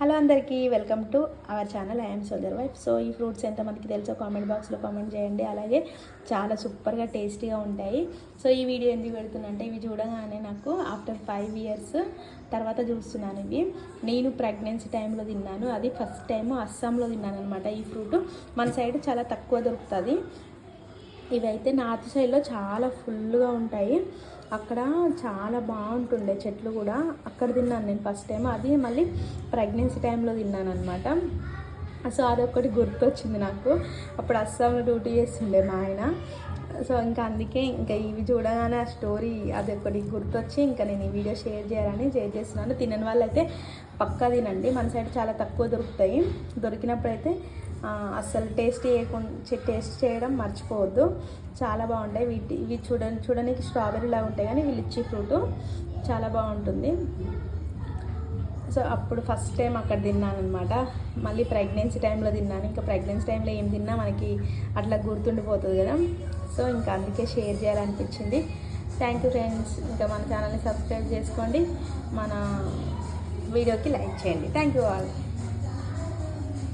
Hello అందరికీ welcome to our channel I'm soldier wife. So ఈ fruits ఎంతమందికి తెలుసో కామెంట్ బాక్స్లో కామెంట్ చేయండి. అలాగే చాలా సూపర్గా టేస్టీగా ఉంటాయి. సో ఈ వీడియో ఎందుకు పెడుతున్నంటే ఇవి చూడగానే నాకు ఆఫ్టర్ 5 years తర్వాత చూస్తున్నాను. ఇవి నేను ప్రెగ్నెన్సీ టైంలో తిన్నాను. అది ఫస్ట్ టైం అస్సాంలో తిన్నాను అనమాట. ఈ ఫ్రూట్ మన సైడ్ చాలా తక్కువ దొరుకుతుంది. ఇవైతే నార్త్ సైడ్లో చాలా ఫుల్గా ఉంటాయి. అక్కడ చాలా బాగుంటుండే చెట్లు కూడా. అక్కడ తిన్నాను నేను ఫస్ట్ టైం. అది మళ్ళీ ప్రెగ్నెన్సీ టైంలో తిన్నాను అనమాట. సో అదొక్కటి గుర్తొచ్చింది నాకు. అప్పుడు అస్సాంలో డ్యూటీ చేస్తుండే మా ఆయన. సో ఇంకా అందుకే ఇంకా ఇవి చూడగానే ఆ స్టోరీ అదొకటి గుర్తొచ్చి ఇంకా నేను ఈ వీడియో షేర్ చేస్తున్నాను. తినని వాళ్ళైతే పక్కా తినండి. మన సైడ్ చాలా తక్కువ దొరుకుతాయి. దొరికినప్పుడైతే అస్సలు టేస్ట్ చేయడం మర్చిపోవద్దు. చాలా బాగుంటాయి. ఇవి చూడడానికి స్ట్రాబెర్రీలా ఉంటాయి, కానీ ఇవి లిచ్చీ ఫ్రూట్ చాలా బాగుంటుంది. సో అప్పుడు ఫస్ట్ టైం అక్కడ తిన్నాను అనమాట. మళ్ళీ ప్రెగ్నెన్సీ టైంలో తిన్నాను. ఇంకా ప్రెగ్నెన్సీ టైంలో ఏం తిన్నా మనకి అట్లా గుర్తుండిపోతుంది కదా. సో ఇంకా అందుకే షేర్ చేయాలనిపించింది. Thank you friends. ఇంకా మన ఛానల్ని సబ్స్క్రైబ్ చేసుకోండి, మన వీడియోకి లైక్ చేయండి. Thank you all.